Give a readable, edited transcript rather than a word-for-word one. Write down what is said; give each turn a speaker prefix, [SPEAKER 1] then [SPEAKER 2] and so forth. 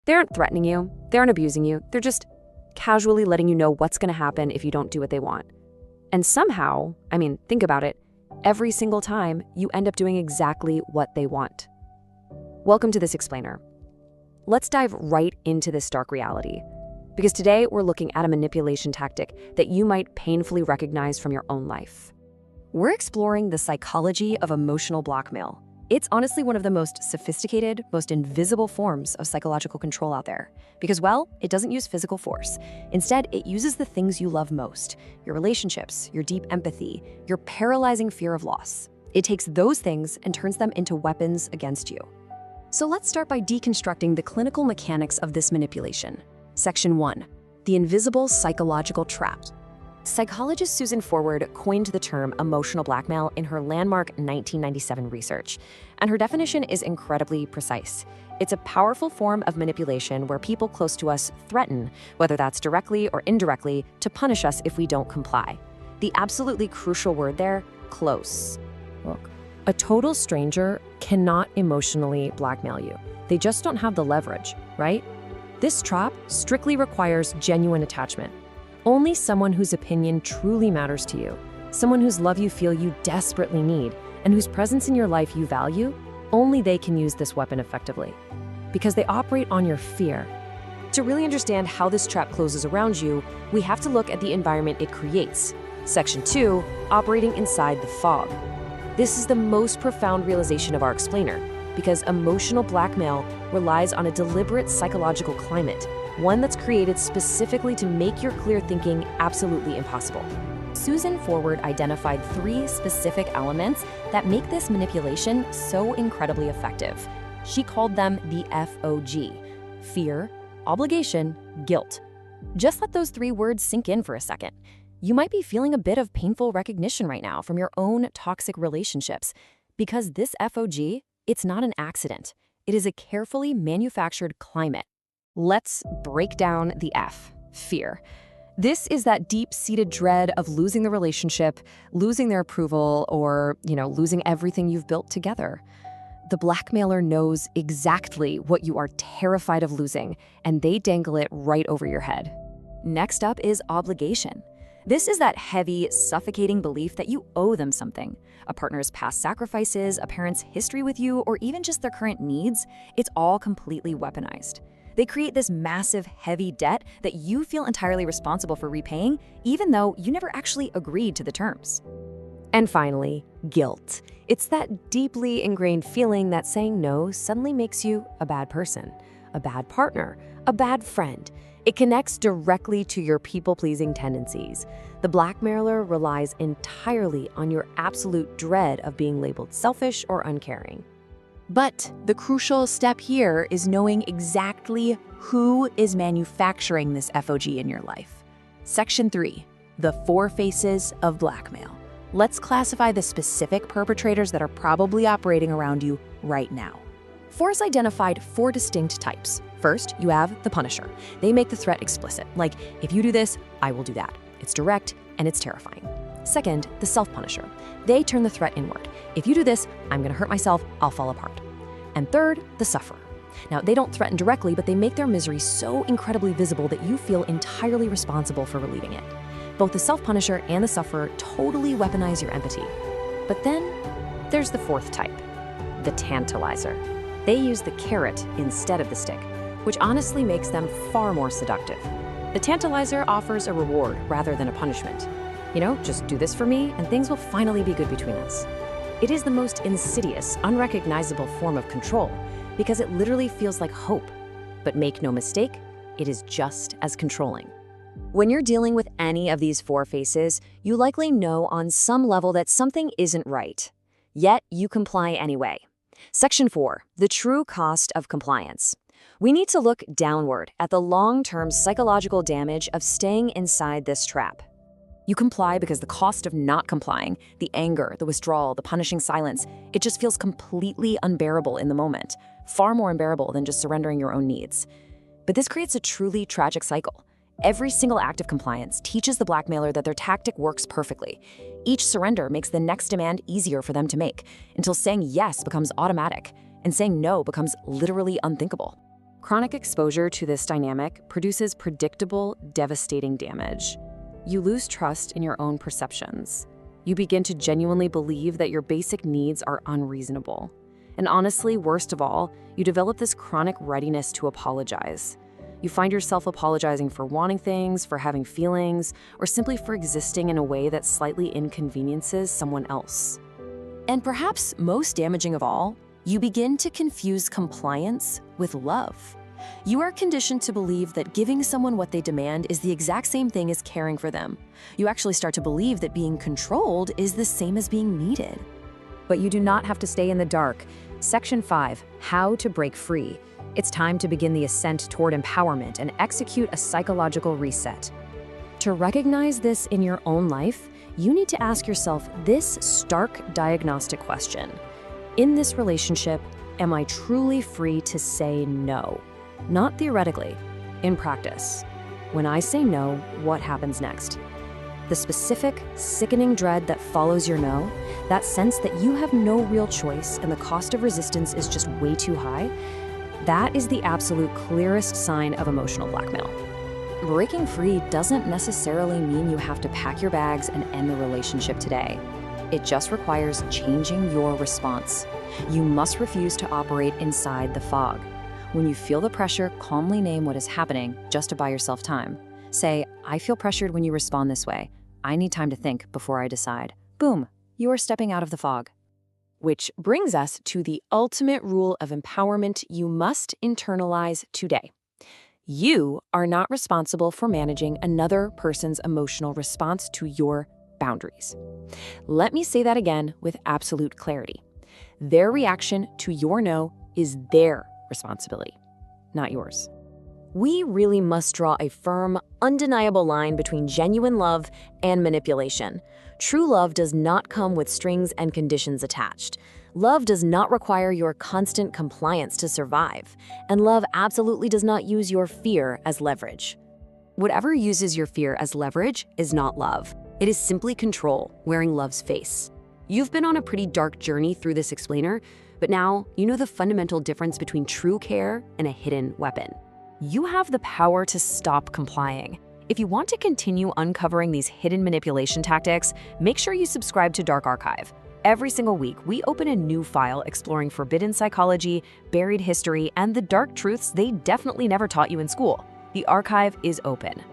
[SPEAKER 1] They aren't threatening you, they aren't abusing you, they're just casually letting you know what's gonna happen if you don't do what they want. And somehow, think about it, every single time you end up doing exactly what they want. Welcome to This Explainer. Let's dive right into this stark reality, because today we're looking at a manipulation tactic that you might painfully recognize from your own life. We're exploring the psychology of emotional blackmail. It's honestly one of the most sophisticated, most invisible forms of psychological control out there. Because, well, it doesn't use physical force. Instead, it uses the things you love most: your relationships, your deep empathy, your paralyzing fear of loss. It takes those things and turns them into weapons against you. So let's start by deconstructing the clinical mechanics of this manipulation. Section 1. The invisible psychological trap. Psychologist Susan Forward coined the term emotional blackmail in her landmark 1997 research, and her definition is incredibly precise. It's a powerful form of manipulation where people close to us threaten, whether that's directly or indirectly, to punish us if we don't comply. The absolutely crucial word there, close. Look, a total stranger cannot emotionally blackmail you. They just don't have the leverage, right? This trap strictly requires genuine attachment. Only someone whose opinion truly matters to you, someone whose love you feel you desperately need, and whose presence in your life you value, only they can use this weapon effectively. Because they operate on your fear. To really understand how this trap closes around you, we have to look at the environment it creates. Section 2, operating inside the fog. This is the most profound realization of our explainer, because emotional blackmail relies on a deliberate psychological climate, one that's created specifically to make your clear thinking absolutely impossible. Susan Forward identified 3 specific elements that make this manipulation so incredibly effective. She called them the FOG: fear, obligation, guilt. Just let those 3 words sink in for a second. You might be feeling a bit of painful recognition right now from your own toxic relationships, because this FOG, it's not an accident. It is a carefully manufactured climate. Let's break down the F, fear. This is that deep-seated dread of losing the relationship, losing their approval, or, losing everything you've built together. The blackmailer knows exactly what you are terrified of losing, and they dangle it right over your head. Next up is obligation. This is that heavy, suffocating belief that you owe them something. A partner's past sacrifices, a parent's history with you, or even just their current needs. It's all completely weaponized. They create this massive, heavy debt that you feel entirely responsible for repaying, even though you never actually agreed to the terms. And finally, guilt. It's that deeply ingrained feeling that saying no suddenly makes you a bad person, a bad partner, a bad friend. It connects directly to your people-pleasing tendencies. The blackmailer relies entirely on your absolute dread of being labeled selfish or uncaring. But the crucial step here is knowing exactly who is manufacturing this FOG in your life. Section 3, the 4 faces of blackmail. Let's classify the specific perpetrators that are probably operating around you right now. Forrest identified 4 distinct types. First, you have the punisher. They make the threat explicit, like, if you do this, I will do that. It's direct and it's terrifying. Second, the self-punisher. They turn the threat inward. If you do this, I'm gonna hurt myself, I'll fall apart. And third, the sufferer. Now, they don't threaten directly, but they make their misery so incredibly visible that you feel entirely responsible for relieving it. Both the self-punisher and the sufferer totally weaponize your empathy. But then, there's the 4th type, the tantalizer. They use the carrot instead of the stick, which honestly makes them far more seductive. The tantalizer offers a reward rather than a punishment. Just do this for me and things will finally be good between us. It is the most insidious, unrecognizable form of control because it literally feels like hope. But make no mistake, it is just as controlling. When you're dealing with any of these 4 faces, you likely know on some level that something isn't right. Yet you comply anyway. Section 4, the true cost of compliance. We need to look downward at the long-term psychological damage of staying inside this trap. You comply because the cost of not complying, the anger, the withdrawal, the punishing silence, it just feels completely unbearable in the moment, far more unbearable than just surrendering your own needs. But this creates a truly tragic cycle. Every single act of compliance teaches the blackmailer that their tactic works perfectly. Each surrender makes the next demand easier for them to make, until saying yes becomes automatic, and saying no becomes literally unthinkable. Chronic exposure to this dynamic produces predictable, devastating damage. You lose trust in your own perceptions. You begin to genuinely believe that your basic needs are unreasonable. And honestly, worst of all, you develop this chronic readiness to apologize. You find yourself apologizing for wanting things, for having feelings, or simply for existing in a way that slightly inconveniences someone else. And perhaps most damaging of all, you begin to confuse compliance with love. You are conditioned to believe that giving someone what they demand is the exact same thing as caring for them. You actually start to believe that being controlled is the same as being needed. But you do not have to stay in the dark. Section 5, How to Break Free. It's time to begin the ascent toward empowerment and execute a psychological reset. To recognize this in your own life, you need to ask yourself this stark diagnostic question. In this relationship, am I truly free to say no? Not theoretically, in practice. When I say no, what happens next? The specific, sickening dread that follows your no, that sense that you have no real choice and the cost of resistance is just way too high, that is the absolute clearest sign of emotional blackmail. Breaking free doesn't necessarily mean you have to pack your bags and end the relationship today. It just requires changing your response. You must refuse to operate inside the fog. When you feel the pressure, calmly name what is happening just to buy yourself time. Say, I feel pressured when you respond this way. I need time to think before I decide. Boom, you are stepping out of the fog. Which brings us to the ultimate rule of empowerment you must internalize today. You are not responsible for managing another person's emotional response to your boundaries. Let me say that again with absolute clarity. Their reaction to your no is their responsibility, not yours. We really must draw a firm, undeniable line between genuine love and manipulation. True love does not come with strings and conditions attached. Love does not require your constant compliance to survive, and love absolutely does not use your fear as leverage. Whatever uses your fear as leverage is not love. It is simply control, wearing love's face. You've been on a pretty dark journey through this explainer, but now you know the fundamental difference between true care and a hidden weapon. You have the power to stop complying. If you want to continue uncovering these hidden manipulation tactics, make sure you subscribe to Dark Archive. Every single week, we open a new file exploring forbidden psychology, buried history, and the dark truths they definitely never taught you in school. The archive is open.